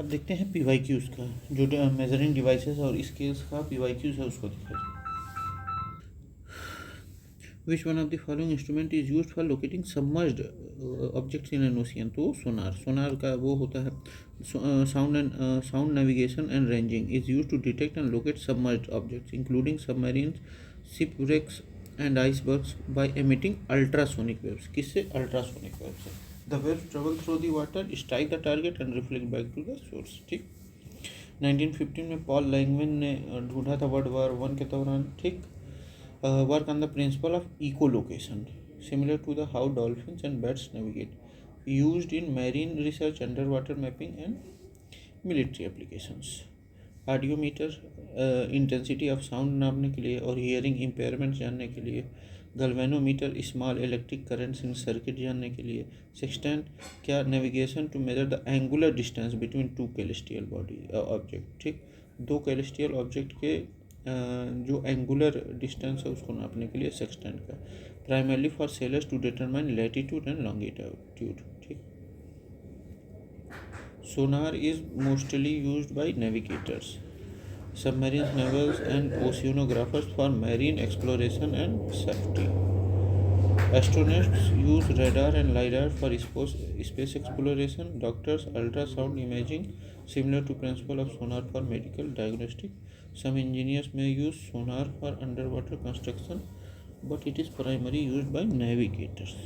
अब देखते हैं PYQs का, जो मेजरिंग डिवाइसेस और स्केल्स का PYQs है उसको देखते हैं। Which one of the following instrument is used for locating submerged objects in an ocean? तो सोनार का वो होता है sound navigation and ranging is used to detect and locate submerged objects including submarines, shipwrecks and icebergs by emitting ultrasonic waves. किससे? ultrasonic waves से. The waves travel through the water, strike the target and reflect back to the source. ठीक. 1915 में Paul लैंगमैन ने ढूंढा था world war 1 के दौरान. ठीक. Work on the principle of echolocation, similar to the how dolphins and bats navigate, used in marine research, underwater mapping and military applications. Audiometer, intensity of sound नापने के लिए और हियरिंग इम्पेयरमेंट जानने के लिए. Galvanometer, small electric currents in circuit जानने के लिए. सेक्सटेंट, क्या? Navigation to measure the angular distance between two celestial body object. ठीक. दो कैलेस्टियल ऑब्जेक्ट के जो एंगुलर डिस्टेंस है उसको नापने के लिए सेक्सटेंट का. Primarily for sailors to determine latitude and longitude. ठीक. Sonar is mostly used by navigators, submarines, navals and oceanographers for marine exploration and safety. Astronauts use radar and lidar for space exploration. Doctors, ultrasound imaging, similar to principle of sonar for medical diagnostic. Some engineers may use sonar for underwater construction, but it is primarily used by navigators.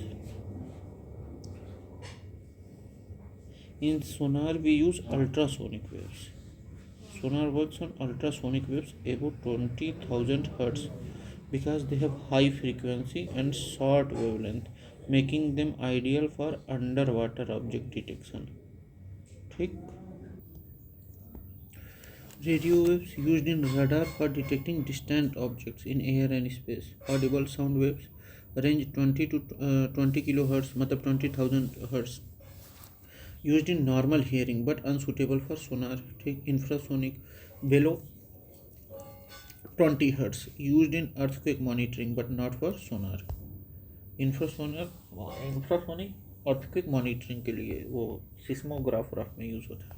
In sonar we use ultrasonic waves. Sonar works on ultrasonic waves above 20,000 Hz because they have high frequency and short wavelength, making them ideal for underwater object detection. ठीक. Radio waves used in radar for detecting distant objects in air and space. Audible sound waves range 20 to 20 kilohertz, मतलब 20,000 Hz. Used in normal hearing but unsuitable for sonar. ठीक. Infrasonic below 20 Hz used in earthquake monitoring but not for sonar. Infrasonic earthquake monitoring के लिए वो seismograph में use होता है.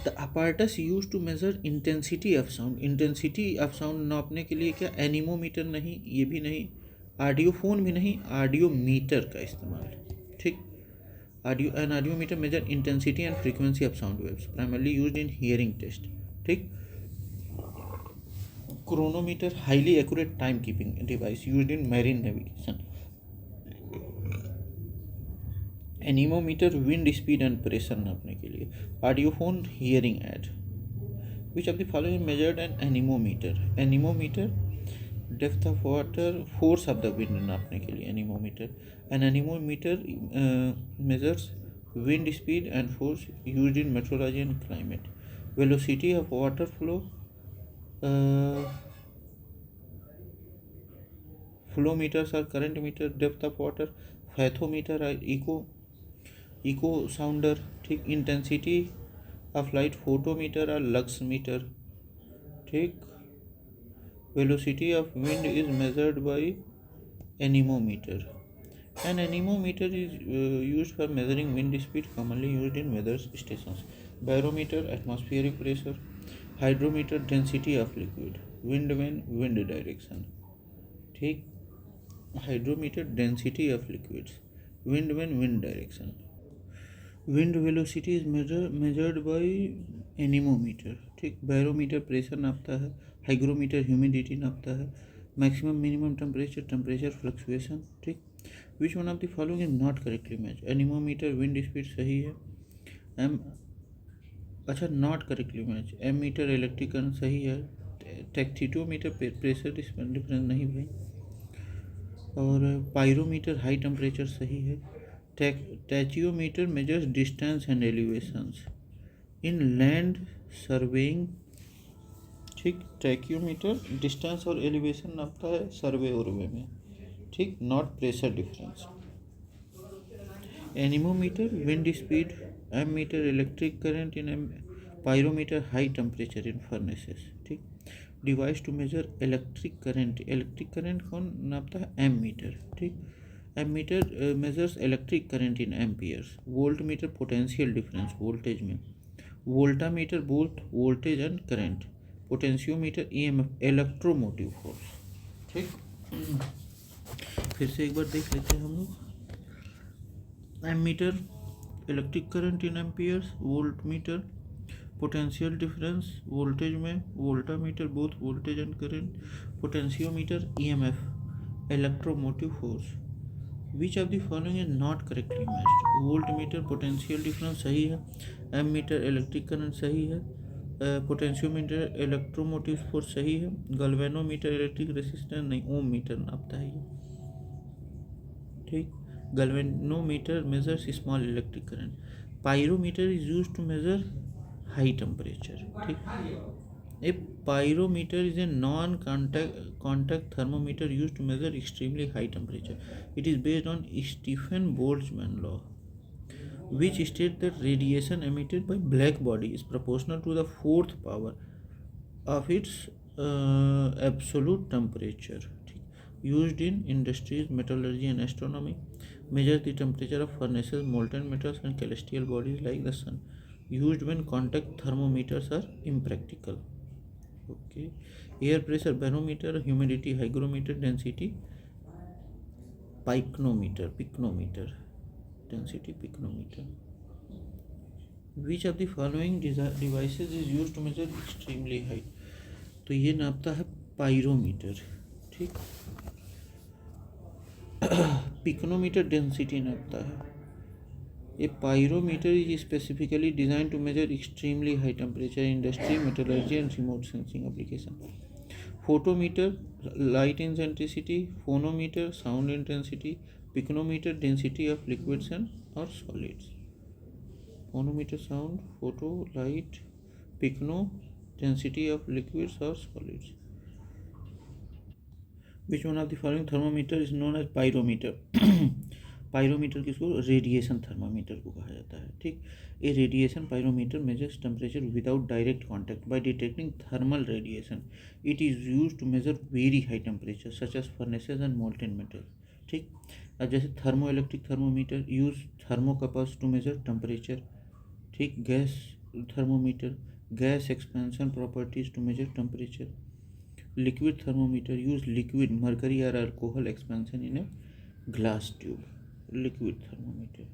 The apparatus used to measure intensity of sound. Intensity of sound नापने के लिए क्या? एनीमोमीटर नहीं, ये भी नहीं, ऑडियोफोन भी नहीं, ऑडियोमीटर का इस्तेमाल. ठीक. Audiometer measure intensity and frequency of sound waves, primarily used in hearing test. ठीक. Chronometer, highly accurate time-keeping device used in marine navigation. Anemometer, wind speed and pressure नापने के लिए. Audiophone, hearing aid. Which of the following measured an anemometer? Anemometer, depth of water, force of the wind नापने के लिए anemometer. An anemometer measures wind speed and force used in meteorology and climate. Velocity of water flow, flow meters or current meter. Depth of water, fathometer or echo sounder. ठीक. Intensity of light, photometer or lux meter. ठीक. Velocity of wind is measured by anemometer. An anemometer is used for measuring wind speed, commonly used in weather stations. Barometer, atmospheric pressure. Hydrometer, density of liquid. Wind vane, wind direction. ठीक. Hydrometer, density of liquids. Wind vane, wind direction. Wind velocity is measured by anemometer. ठीक. Barometer pressure नापता है. Hygrometer humidity नापता है. Maximum minimum temperature fluctuation. ठीक. Which one of the following is not correctly match? Anemometer, wind speed सही है. Not correctly match. Ammeter, electric current सही है. टेक्थिटोमीटर, प्रेशर डिफरेंस नहीं भाई. और पायरोमीटर, हाई टेम्परेचर सही है. Tacheometer measures distance and elevations in land surveying. ठीक. टैक्योमीटर डिस्टेंस और एलिवेशन नापता है सर्वे उर्वे में. ठीक. Not pressure difference. Anemometer, wind speed. Ammeter, electric current in. Pyrometer, high temperature in furnaces. ठीक. Device to measure electric current कौन नापता है? Ammeter. ठीक. Ammeter measures electric current in amperes. Voltmeter potential difference voltage में. Voltameter both voltage and current. Potentiometer EMF electromotive force. ठीक, फिर से एक बार देख लेते हैं हम लोग. Ammeter electric current in amperes. Voltmeter potential difference voltage में. Voltameter both voltage and current. Potentiometer EMF electromotive force. Which of the following is not correctly matched. Voltmeter potential difference सही है. एमीटर इलेक्ट्रिक करंट सही है. Potentiometer electromotive force सही है. Galvanometer electric resistance नहीं, ओम metre नापता है ये. ठीक, galvanometer measures small electric current. Pyrometer is used to measure high temperature. ठीक, a pyrometer is a non-contact thermometer used to measure extremely high temperature. It is based on Stephen Boltzmann law, which states that radiation emitted by black body is proportional to the fourth power of its absolute temperature. Used in industries, metallurgy and astronomy. Measures the temperature of furnaces, molten metals and celestial bodies like the sun. Used when contact thermometers are impractical. Okay, air pressure barometer. Humidity hygrometer. Density pycnometer. Density pycnometer. Which of the following devices is used to measure extremely height? तो ये नापता है pyrometer. ठीक, pycnometer density नापता है. A pyrometer is specifically designed to measure extremely high temperature in industry, metallurgy and remote sensing application. Photometer light intensity. Phonometer sound intensity. Pycnometer density of liquids and or solids. Phonometer sound, photo light, pycno density of liquids or solids. Which one of the following thermometer is known as pyrometer? Pyrometer किसको? Radiation thermometer को कहा जाता है. ठीक, a radiation pyrometer measures temperature without direct contact by detecting thermal radiation. It is use to measure very high temperature such as furnaces and molten metal. ठीक, अब जैसे thermo electric thermometer use thermocouples to measure temperature. ठीक, gas thermometer gas expansion properties to measure temperature. Liquid thermometer use liquid mercury और alcohol expansion in a glass tube. Liquid thermometer.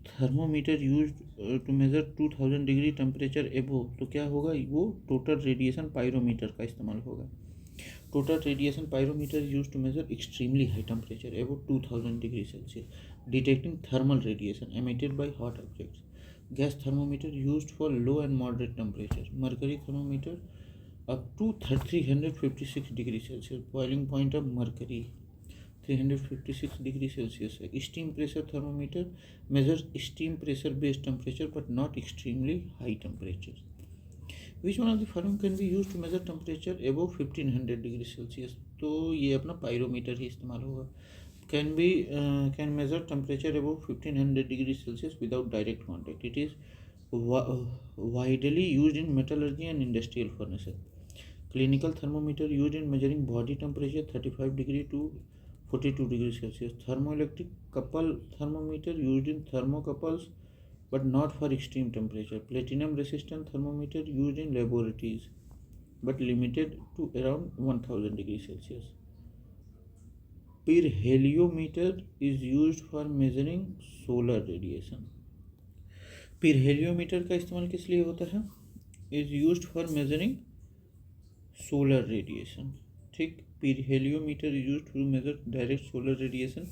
Thermometer used to measure 2000 degree temperature एबो. तो क्या होगा? वो total radiation pyrometer का इस्तेमाल होगा. Total radiation pyrometer use to measure extremely high temperature above 2000 degree Celsius. Detecting thermal radiation emitted by hot objects. Gas thermometer used for low and moderate temperature. Mercury thermometer up to 356 degree Celsius. Boiling point of mercury 356 degree Celsius. Steam pressure thermometer measures steam pressure based temperature but not extremely high temperatures. Which one of the following can be used to measure temperature above 1500 degree Celsius? तो ये अपना pyrometer ही इस्तेमाल होगा. Can measure temperature above 1500 degree Celsius without direct contact. It is widely used in metallurgy and industrial furnaces. Clinical thermometer used in measuring body temperature 35 degree to 42 degree Celsius. Thermoelectric couple thermometer used in thermocouples but not for extreme temperature. Platinum resistant thermometer used in laboratories but limited to around 1000 degree Celsius. Perheliometer is used for measuring solar radiation. Perheliometer का इस्तेमाल किस लिए होता है? Is used for measuring solar radiation. ठीक, perheliometer is used to measure direct solar radiation.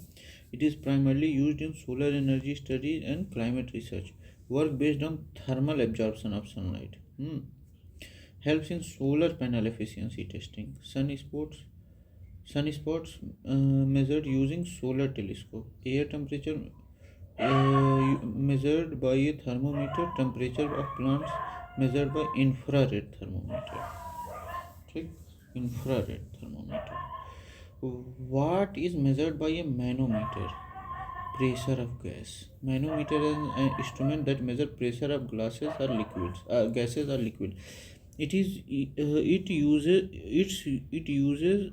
It is primarily used in solar energy studies and climate research. Work based on thermal absorption of sunlight. Helps in solar panel efficiency testing. Sunspots measured using solar telescope. Air temperature measured by a thermometer. Temperature of plants measured by infrared thermometer. ठीक, infrared thermometer. What is measured by a manometer? Pressure of gas. Manometer is an instrument that measures pressure of gases or liquid. it uses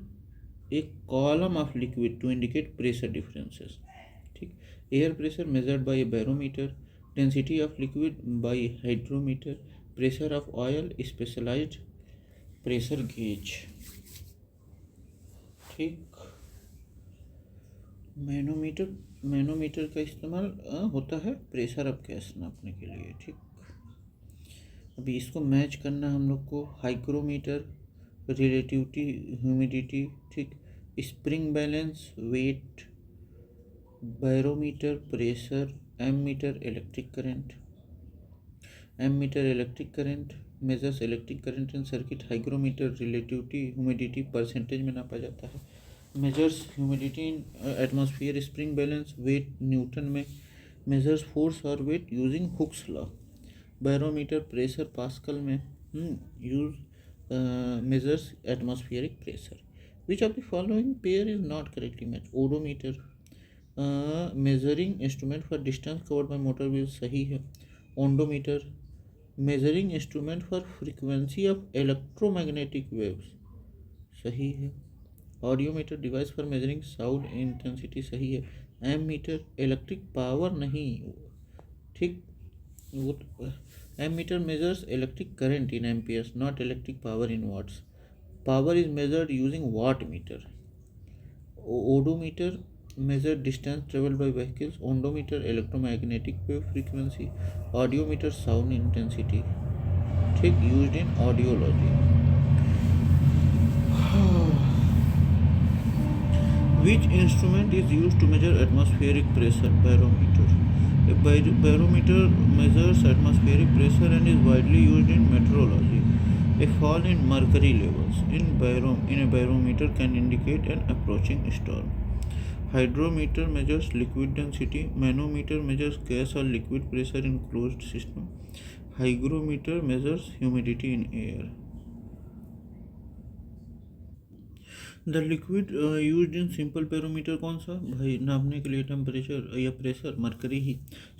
a column of liquid to indicate pressure differences. ठीक, air pressure measured by a barometer, density of liquid by hydrometer, pressure of oil specialized pressure gauge. ठीक, manometer का इस्तेमाल होता है pressure of gas नापने के लिए. ठीक, अभी इसको मैच करना हम लोग को. Hygrometer relativity humidity. ठीक, spring balance weight, barometer pressure, ammeter electric current. Ammeter electric current measures electric current in circuit. Hygrometer relativity humidity percentage में नापा जाता है. Measures humidity in atmosphere. Spring balance weight newton में. Measures force और weight using Hooke's law. Barometer pressure pascal में use measures atmospheric pressure. Which of the following pair is not correctly match. Odometer measuring instrument for distance covered by motor wheel सही है. Ondometer measuring instrument for frequency of electromagnetic waves सही है. Audiometer device for measuring sound intensity सही है. Ammeter electric power नहीं. ठीक, वो ammeter measures electric current in amperes not electric power in watts. Power is measured using watt meter. Odometer measure distance traveled by vehicles. Ondometer electromagnetic wave frequency. Audiometer sound intensity. ठीक, used in audiology. Which instrument is used to measure atmospheric pressure? Barometer. A barometer measures atmospheric pressure and is widely used in meteorology. A fall in mercury levels in a barometer can indicate an approaching storm. Hydrometer measures liquid density. Manometer measures gas or liquid pressure in closed system. Hygrometer measures humidity in air. The liquid used in simple barometer कौन सा भाई नापने के लिए temperature या pressure? Mercury he.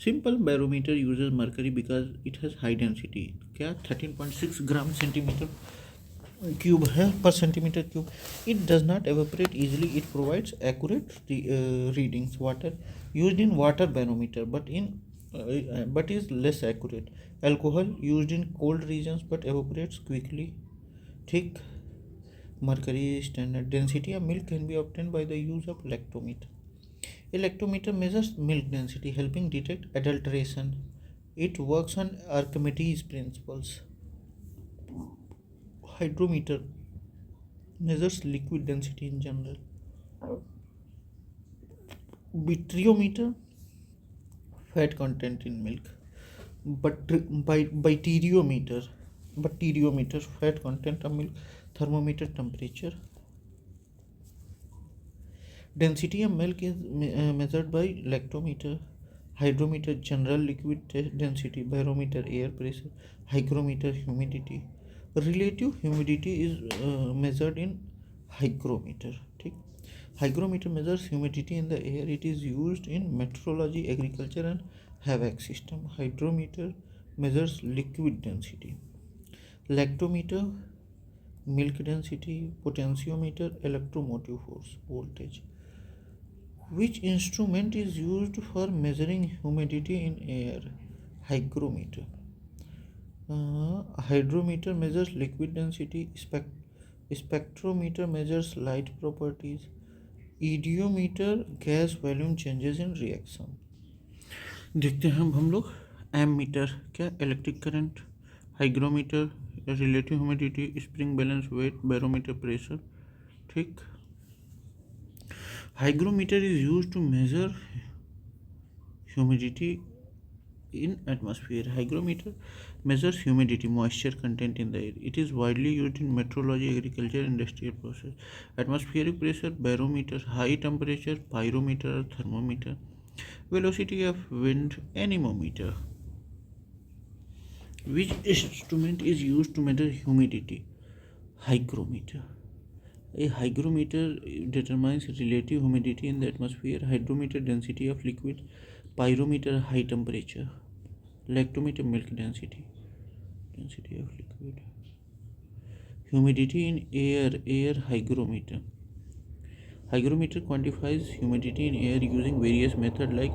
Simple barometer uses mercury because it has high density. क्या 13.6 gram centimetre cube है पर centimetre cube. It does not evaporate easily. It provides accurate readings. Water used in water barometer but is less accurate. Alcohol used in cold regions but evaporates quickly. ठीक, mercury standard. Density of milk can be obtained by the use of lactometer. A lactometer measures milk density, helping detect adulteration. It works on Archimedes principles. Hydrometer measures liquid density in general. Barometer fat content in milk. But bacteriometer fat content of milk. Thermometer temperature. Density of milk is measured by lactometer. Hydrometer general liquid density. Barometer air pressure. Hygrometer humidity. Relative humidity is measured in hygrometer. ठीक, hygrometer measures humidity in the air. It is used in meteorology, agriculture and HVAC system. Hydrometer measures liquid density. Lactometer milk density. Potentiometer electromotive force voltage. Which instrument is used for measuring humidity in air? Hygrometer. Hydrometer measures liquid density. Spectrometer measures light properties. Ediometer gas volume changes in reaction. देखते हैं हम लोग. Ammeter क्या? Electric current. Hygrometer relative humidity. Spring balance weight. Barometer pressure. ठीक, hygrometer is used to measure humidity in atmosphere. Hygrometer measures humidity, moisture content in the air. It is widely used in meteorology, agriculture, industrial process. Atmospheric pressure. Barometer. High temperature. Pyrometer or thermometer. Velocity of wind. Anemometer. Which instrument is used to measure humidity? Hygrometer. A hygrometer determines relative humidity in the atmosphere. Hydrometer density of liquid. Pyrometer high temperature. Lactometer milk density of liquid. Humidity in air hygrometer. Hygrometer quantifies humidity in air using various methods like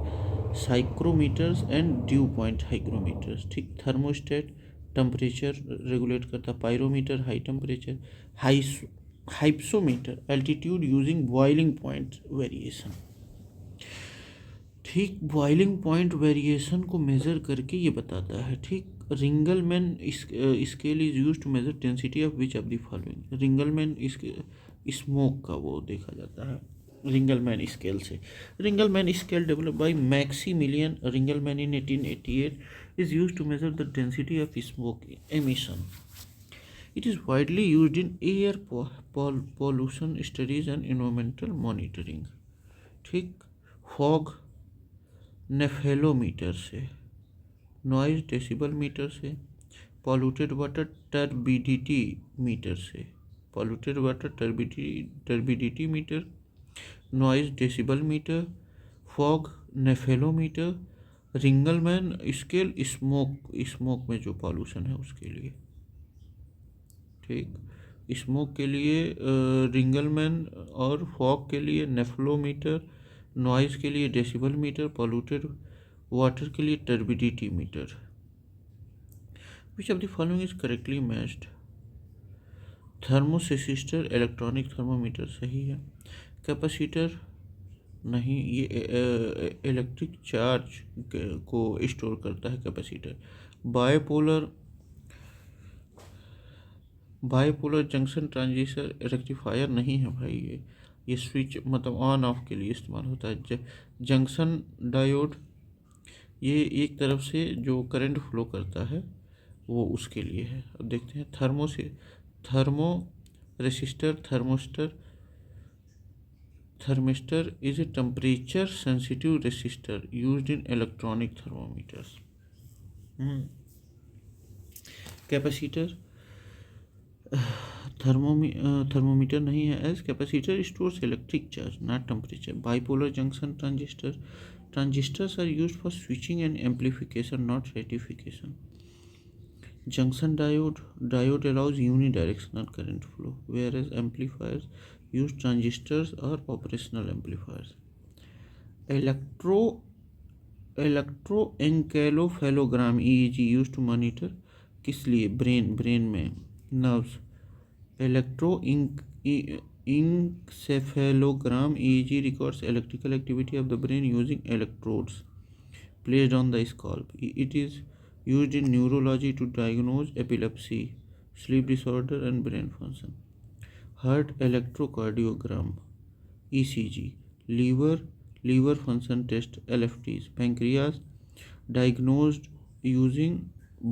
psychrometers and dew point hygrometers. ठीक. Thermostat temperature regulate करता. Pyrometer high temperature. Hypsometer altitude using boiling point variation. ठीक. Boiling point variation को measure करके ये बताता है. ठीक. Ringelmann scale is use to measure density of which of the following. Ringelmann smoke का वो देखा जाता है रिंगलमैन स्केल से. Ringelmann scale develop by Maximilian Ringelmann in 1888 is used to measure the density of smoke emission. It is widely used in air pollution studies and environmental monitoring. ठीक. Fog nephelometer से. Noise decibel meter से. Polluted water turbidity meter से. Polluted water turbidity meter. Noise decibel meter. Fog nephelometer. Ringelmann scale smoke में जो pollution है उसके लिए. ठीक. स्मोक के लिए रिंगलमैन और फॉग के लिए नेफ्लोमीटर. नॉइज़ के लिए डेसिबल मीटर. पॉल्यूटेड वाटर के लिए turbidity meter. Which of the following is correctly matched. Thermistor electronic thermometer सही है. कैपेसिटर नहीं, ये इलेक्ट्रिक चार्ज को स्टोर करता है capacitor. Bipolar junction transistor rectifier नहीं है भाई. ये स्विच मतलब ऑन ऑफ के लिए इस्तेमाल होता है. जंक्शन डायोड ये एक तरफ से जो करंट फ्लो करता है वो उसके लिए है. अब देखते हैं. Thermo resistor thermistor is a temperature sensitive resistor used in electronic thermometers. Capacitor thermometer नहीं है, as capacitor stores electric charge not temperature. Bipolar junction transistors are used for switching and amplification not rectification. Junction diode allows unidirectional current flow, whereas amplifiers use transistors or operational amplifiers. Electroencephalogram EEG used to monitor किस लिए. Brain में nerves. Electroencephalogram EEG records electrical activity of the brain using electrodes placed on the scalp. It is used in neurology to diagnose epilepsy, sleep disorder and brain function. Heart electrocardiogram ECG. Liver function test LFTs. Pancreas diagnosed using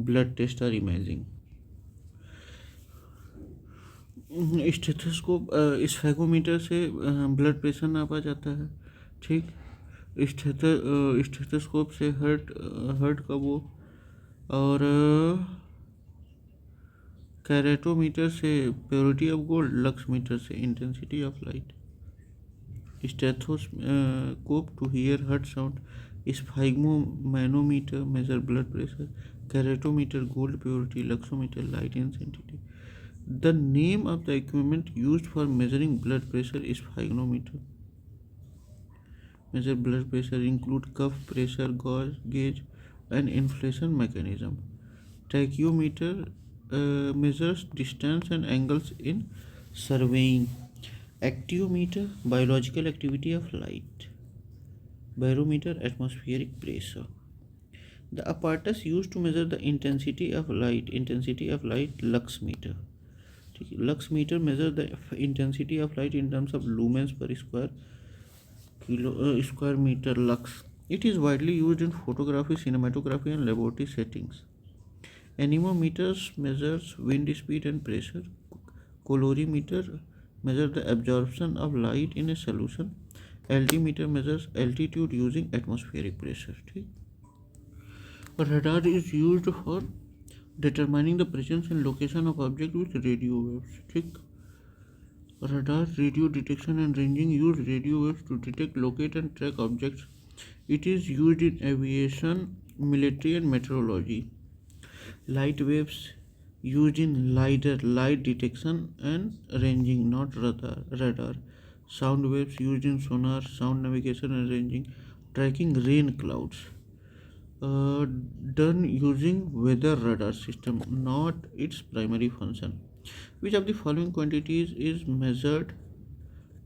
blood test or imaging. Stethoscope sphygmometer से blood pressure नापा जाता है. ठीक. Stethoscope से heart का वो, और caratometer से purity of gold. Lux meter से intensity of light. Stethoscope to hear heart sound. Sphygmomanometer measure blood pressure. Caratometer gold purity. Luxometer light intensity. The name of the equipment used for measuring blood pressure is sphygmometer. Measure blood pressure include cuff pressure gauge and inflation mechanism. Tachyometer measures distance and angles in surveying. Actiometer biological activity of light. Barometer atmospheric pressure. The apparatus used to measure the intensity of light lux meter. Lux meter measures the intensity of light in terms of lumens per square meter lux. It is widely used in photography, cinematography and laboratory settings. Anemometers measures wind speed and pressure. Colorimeter measures the absorption of light in a solution. Altimeter measures altitude using atmospheric pressure. Radar is used for determining the presence and location of object with radio waves. ठीक. Radar, radio detection and ranging use radio waves to detect, locate and track objects. It is used in aviation, military and meteorology. Light waves used in light detection and ranging, not radar. Sound waves used in sonar, sound navigation and ranging, tracking rain clouds. uh, Done using weather radar system, not its primary function. Which of the following quantities is measured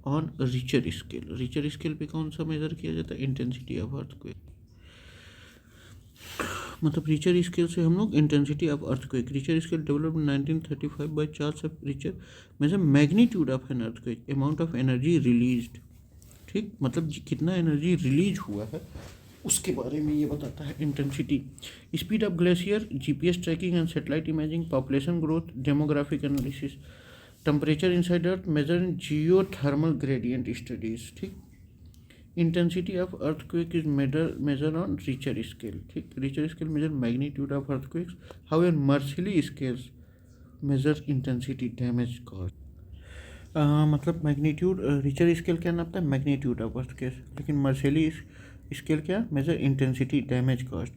on Richter scale? Richter scale पे कौन सा measure किया जाता है? Intensity of earthquake. मतलब Richter scale से हम लोग intensity of earthquake, Richter scale developed 1935 by Charles F Richter, measure magnitude of an earthquake, amount of energy released. ठीक, मतलब कितना एनर्जी रिलीज हुआ है उसके बारे में ये बताता है intensity. Speed of glacier, GPS tracking and satellite imaging, population growth, demographic analysis, temperature inside earth, measure in geothermal gradient studies. ठीक, intensity of earthquake is measure on Richter scale. ठीक, Richter scale measure magnitude of earthquakes, how an Mercalli scales measure intensity damage cause. मतलब magnitude, Richter scale क्या नापता है? Magnitude of earthquake, लेकिन Mercalli scale क्या? Measure intensity damage cost.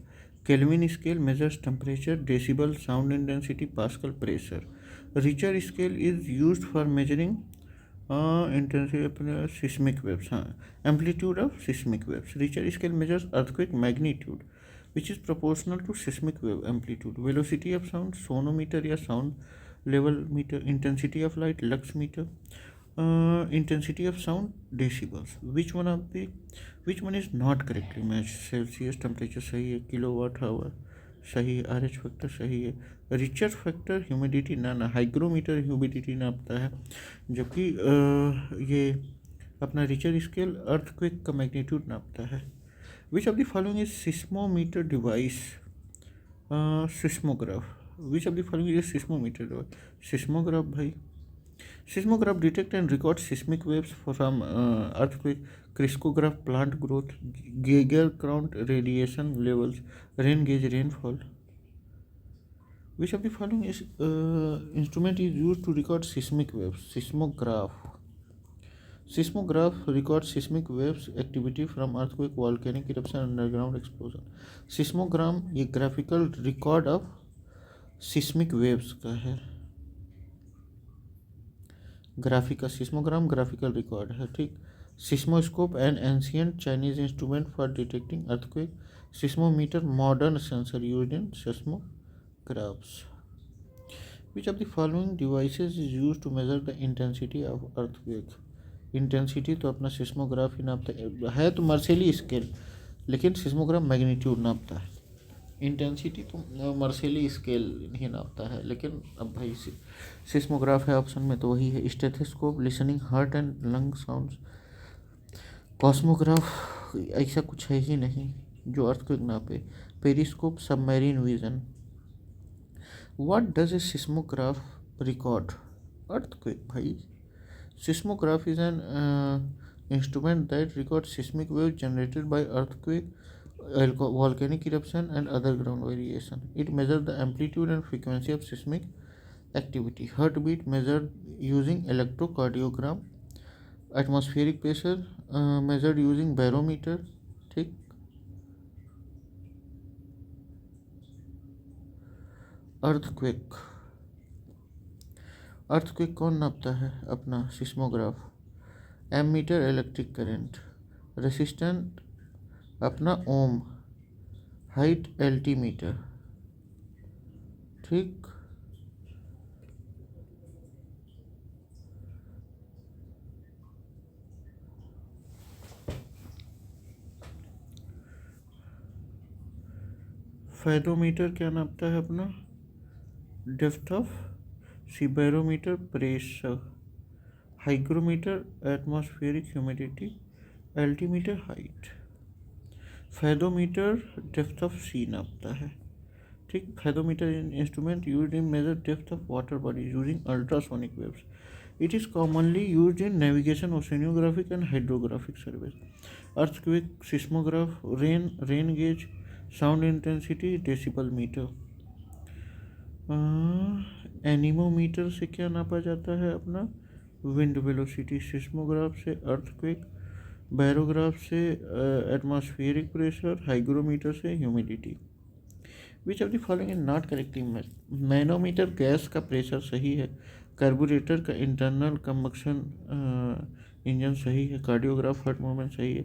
Kelvin scale measures temperature, decibel, sound intensity, pascal, pressure. Richter scale is used for measuring intensity अपने seismic waves, हाँ, amplitude of seismic waves. Richter scale measures earthquake magnitude which is proportional to seismic wave amplitude. Velocity of sound, sonometer या sound level meter. Intensity of light, lux meter. Intensity of sound, decibels. Which one is not correctly matched? Celsius temperature सही है, kilowatt hour सही है, RH factor सही है, richer factor humidity ना hygrometer humidity नापता है, जबकि ये अपना रिचर स्केल अर्थक्वेक का मैग्नीट्यूड नापता है। विच of the following is seismometer device? Seismograph. Which of the following is seismometer device? Seismograph भाई। Seismograph detect and record seismic waves from earthquake. Crystallograph plant growth. Geiger count radiation levels. Rain gauge rainfall. Which of the following is instrument is used to record seismic waves? Seismograph. Seismograph records seismic waves activity from earthquake, volcanic eruption, underground explosion. Seismogram ये graphical record of seismic waves का है। Graphical, सिस्मोग्राम graphical record है। ठीक, seismoscope an ancient Chinese instrument for detecting earthquake. Seismometer modern sensor used in seismographs. Which of the following devices is used to measure the intensity of earthquake? Intensity तो अपना seismograph ही नापता है तो Mercalli scale, लेकिन seismograph magnitude नापता है। Intensity तो मर्सिली स्केल नहीं नापता है, लेकिन अब भाई सिस्मोग्राफ है ऑप्शन में तो वही है। Stethoscope listening heart and lung sounds. Cosmograph ऐसा कुछ है ही नहीं जो अर्थक्वेक नापे। Periscope submarine vision. What does a seismograph record? Earthquake भाई। Seismograph is an instrument that record seismic wave generated by earthquake, volcanic eruption and other ground variation. It measures the amplitude and frequency of seismic activity. Heartbeat measured using electrocardiogram. Atmospheric pressure measured using barometer. ठीक, earthquake, earthquake कौन नापता है? अपना seismograph. Ammeter electric current. Resistant अपना ohm. Height altimeter. ठीक, fathometer क्या नापता है? अपना depth of sea. Barometer pressure. Hygrometer atmospheric humidity. Altimeter height. Fathometer depth of sea नापता है। ठीक, fathometer instrument used in measure depth of water body using ultrasonic waves. It is commonly used in navigation, oceanographic and hydrographic surveys. Earthquake, seismograph, rain gauge, sound intensity, decibel meter. Anemometer से क्या नापा जाता है? अपना wind velocity. Seismograph से earthquake, barograph से atmospheric pressure, hygrometer से humidity. Which of the following is not correctly manometer gas का प्रेशर सही है, कार्बोरेटर का इंटरनल कंबक्शन इंजन सही है, कार्डियोग्राफ हार्ट मूवमेंट सही है,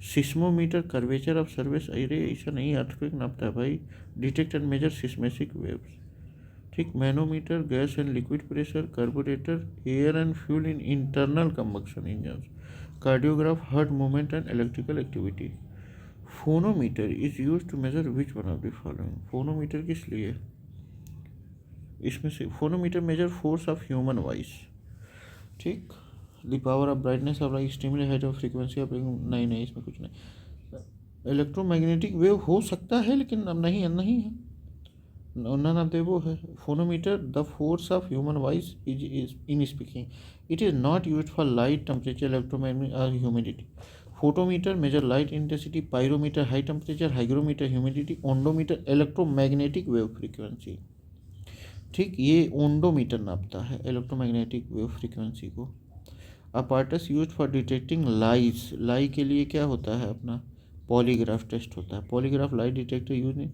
सिस्मोमीटर कर्वेचर ऑफ सर्विस, अरे ऐसा नहीं अर्थक्वेक नापता है भाई, detect and measure seismic waves. ठीक, manometer gas and liquid pressure, carburettor air and fuel in internal combustion engine, cardiograph heart movement and electrical activity. Phonometer is use to measure which one of the following, phonometer किस लिए, इसमें से phonometer measure force of human voice. ठीक, the power of brightness of light, extremely height of frequency of, नहीं इसमें कुछ नहीं। Electromagnetic wave हो सकता है लेकिन अब नहीं है, नन ऑफ द वो है। Phonometer the force of human voice is in speaking, it is not use for light temperature electromagnetic और humidity. Photometer measure light intensity, pyrometer high temperature, hygrometer humidity, ondometer electromagnetic wave frequency. ठीक, ये ondometer नापता है electromagnetic wave frequency को। Apparatus use for detecting lies, lie के लिए क्या होता है अपना पॉलीग्राफ टेस्ट होता है, polygraph lie detector use in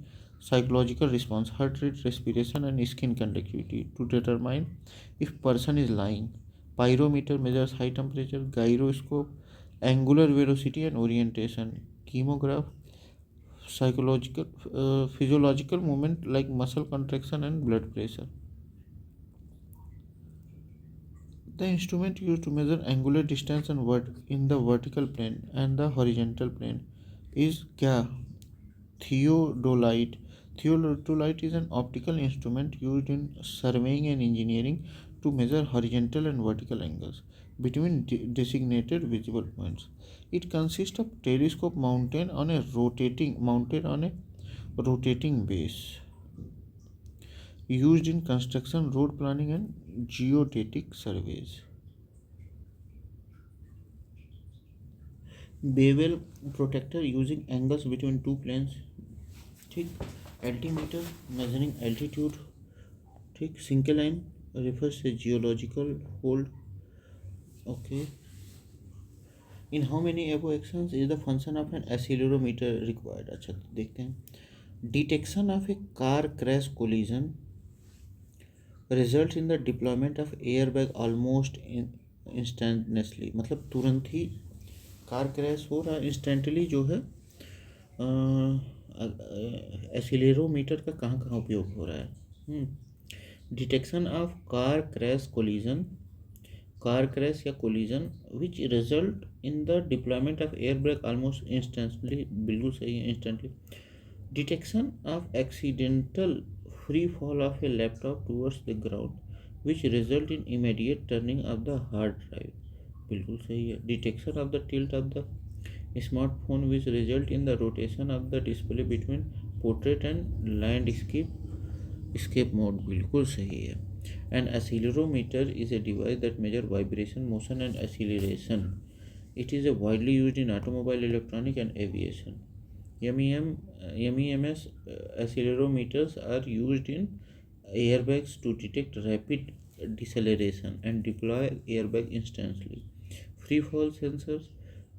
psychological response, heart rate, respiration and skin conductivity to determine if person is lying. Pyrometer measures high temperature, gyroscope angular velocity and orientation, kymograph psychological physiological movement like muscle contraction and blood pressure. The instrument used to measure angular distance and in the vertical plane and the horizontal plane is क्या, theodolite. Theodolite is an optical instrument used in surveying and engineering to measure horizontal and vertical angles between designated visible points. It consists of telescope mounted on a rotating base, used in construction, road planning and geodetic surveys. Bevel protractor using angles between two planes. ठीक, altimeter measuring altitude. ठीक, syncline refers to geological hold. Okay, in how many above actions is the function of an accelerometer required? अच्छा देखते हैं। Detection of a car crash collision result in the deployment of air bag almost instantaneously, मतलब तुरंत ही car crash हो रहा है, instantly जो है एक्सीलरोमीटर का कहाँ कहाँ उपयोग हो रहा है। डिटेक्शन ऑफ कार क्रैश या collision which result in the deployment of air brake almost instantly, बिल्कुल सही है, instantly. Detection of accidental free fall of A laptop towards the ground which result in immediate turning of the hard drive, बिल्कुल सही है। Detection of the tilt of the smartphone which result in the rotation of the display between portrait and landscape mode, बिल्कुल सही है। An accelerometer is a device that measures vibration, motion and acceleration. It is widely used in automobile, electronic and aviation. MEMS accelerometers are used in airbags to detect rapid deceleration and deploy airbag instantly. Free fall sensors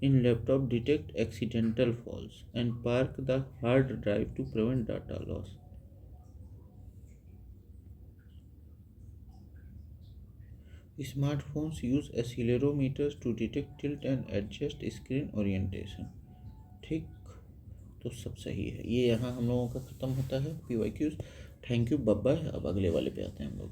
in laptop detect accidental falls and park the hard drive to prevent data loss. Smartphones use accelerometers to detect tilt and adjust screen orientation. ठीक, तो सब सही है। ये यहाँ हम लोगों का ख़त्म होता है PYQs। Thank you, bye bye. अब अगले वाले पे आते हैं हम लोग।